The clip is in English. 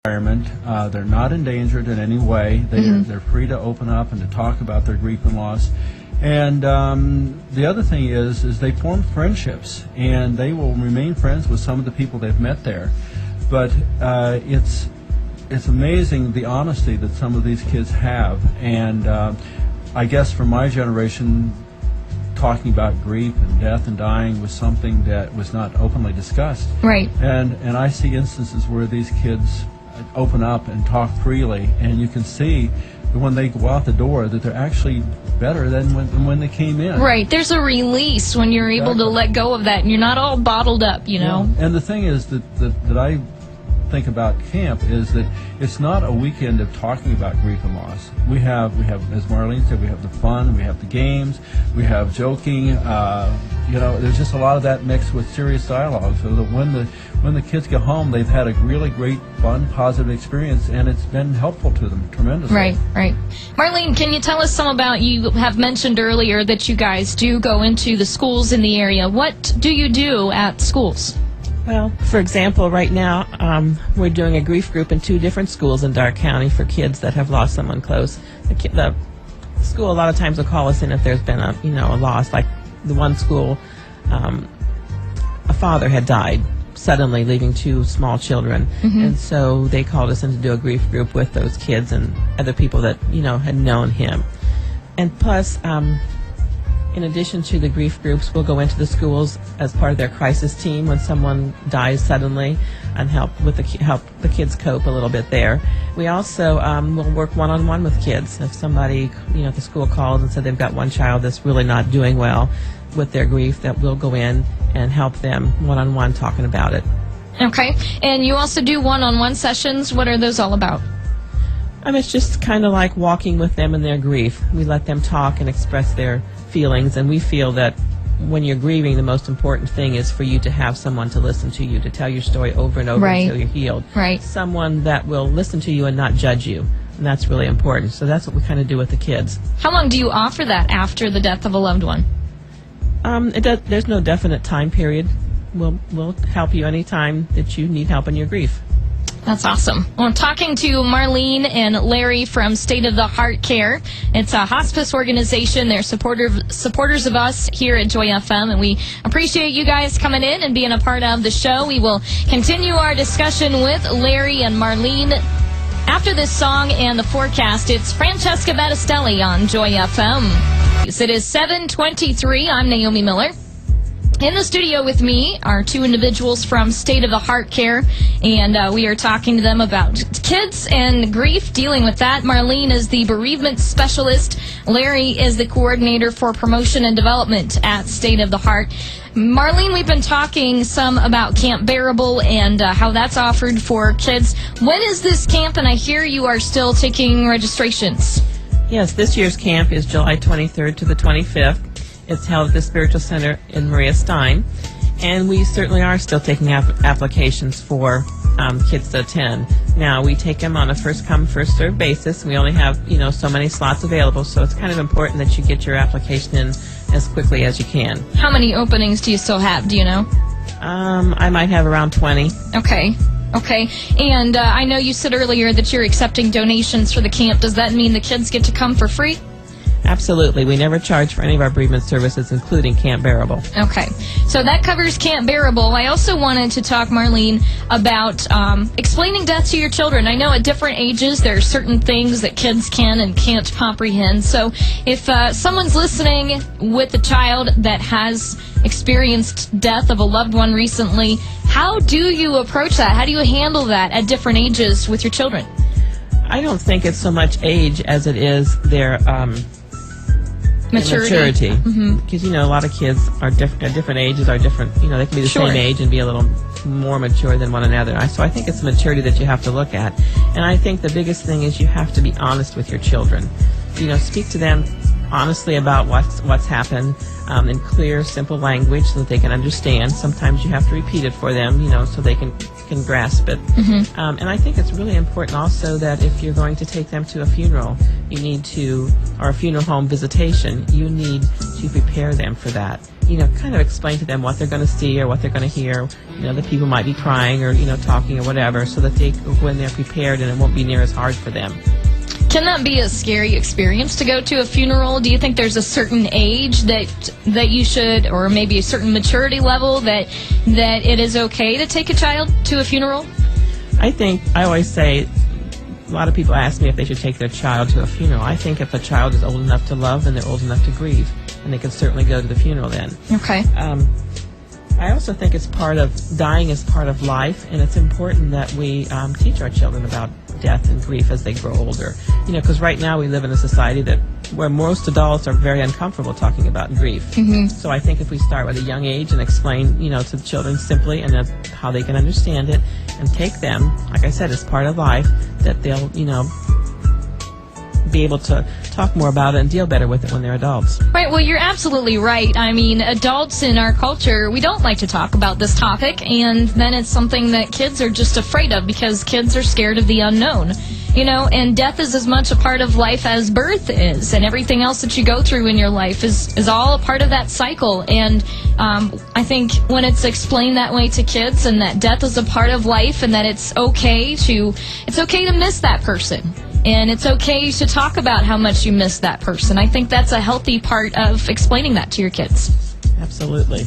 environment. They're not endangered in any way. They're free to open up and to talk about their grief and loss. And the other thing is they form friendships, and they will remain friends with some of the people they've met there. But it's amazing the honesty that some of these kids have. And I guess for my generation, talking about grief and death and dying was something that was not openly discussed. Right. And I see instances where these kids open up and talk freely, and you can see that when they go out the door that they're actually better than when they came in. Right. There's a release when you're able to let go of that, and you're not all bottled up, you know. Yeah. And the thing is that I think about camp is that it's not a weekend of talking about grief and loss. We have, as Marlene said, we have the fun, we have the games, we have joking. There's just a lot of that mixed with serious dialogue, so that when the kids get home, they've had a really great, fun, positive experience, and it's been helpful to them tremendously. Right. Marlene, can you tell us some about, you have mentioned earlier that you guys do go into the schools in the area. What do you do at schools? Well, for example, right now we're doing a grief group in 2 different schools in Dark County for kids that have lost someone close. The school a lot of times will call us in if there's been a loss. Like the one school, a father had died suddenly, leaving 2 small children, and so they called us in to do a grief group with those kids and other people that had known him. And plus, in addition to the grief groups, we'll go into the schools as part of their crisis team when someone dies suddenly and help the kids cope a little bit there. We also will work one-on-one with kids. If somebody, at the school calls and said they've got one child that's really not doing well with their grief, that we'll go in and help them one-on-one talking about it. Okay. And you also do one-on-one sessions. What are those all about? It's just kind of like walking with them in their grief. We let them talk and express their feelings, and we feel that when you're grieving, the most important thing is for you to have someone to listen to you, to tell your story over and over until you're healed. Right. Someone that will listen to you and not judge you, and that's really important. So that's what we kind of do with the kids. How long do you offer that after the death of a loved one? There's no definite time period. We'll help you anytime that you need help in your grief. That's awesome. Well, I'm talking to Marlene and Larry from State of the Heart Care. It's a hospice organization. They're supporters of us here at Joy FM, and we appreciate you guys coming in and being a part of the show. We will continue our discussion with Larry and Marlene after this song and the forecast. It's Francesca Battistelli on Joy FM. It is 7:23. I'm Naomi Miller. In the studio with me are 2 individuals from State of the Heart Care, and we are talking to them about kids and grief, dealing with that. Marlene is the bereavement specialist. Larry is the coordinator for promotion and development at State of the Heart. Marlene, we've been talking some about Camp Bearable and how that's offered for kids. When is this camp? And I hear you are still taking registrations. Yes, this year's camp is July 23rd to the 25th. It's held at the Spiritual Center in Maria Stein, and we certainly are still taking applications for kids to attend. Now, we take them on a first-come, first-served basis. We only have, so many slots available, so it's kind of important that you get your application in as quickly as you can. How many openings do you still have? Do you know? I might have around 20. Okay. And I know you said earlier that you're accepting donations for the camp. Does that mean the kids get to come for free? Absolutely. We never charge for any of our bereavement services, including Camp Bearable. Okay. So that covers Camp Bearable. I also wanted to talk, Marlene, about explaining death to your children. I know at different ages there are certain things that kids can and can't comprehend. So if someone's listening with a child that has experienced death of a loved one recently, how do you approach that? How do you handle that at different ages with your children? I don't think it's so much age as it is their maturity. Because, a lot of kids are at different ages, are different, they can be the same age and be a little more mature than one another. So I think it's maturity that you have to look at. And I think the biggest thing is you have to be honest with your children. Speak to them honestly about what's happened in clear, simple language so that they can understand. Sometimes you have to repeat it for them, so they can can grasp it. And I think it's really important also that if you're going to take them to a funeral, or a funeral home visitation, you need to prepare them for that. Kind of explain to them what they're going to see or what they're going to hear. The people might be crying or, talking or whatever, so that when they're prepared, and it won't be near as hard for them. Can that be a scary experience to go to a funeral? Do you think there's a certain age that you should, or maybe a certain maturity level that it is okay to take a child to a funeral? I always say, a lot of people ask me if they should take their child to a funeral. I think if a child is old enough to love, then they're old enough to grieve, and they can certainly go to the funeral then. Okay. I also think dying is part of life, and it's important that we teach our children about death and grief as they grow older. Because right now we live in a society where most adults are very uncomfortable talking about grief. So I think if we start at a young age and explain, to the children simply and how they can understand it, and take them, like I said, as part of life, that they'll, be able to talk more about it and deal better with it when they're adults. Right, well, you're absolutely right. I mean, adults in our culture, we don't like to talk about this topic, and then it's something that kids are just afraid of because kids are scared of the unknown. And death is as much a part of life as birth is, and everything else that you go through in your life is all a part of that cycle. And I think when it's explained that way to kids, and that death is a part of life, and that it's okay to miss that person. And it's okay to talk about how much you miss that person. I think that's a healthy part of explaining that to your kids. Absolutely.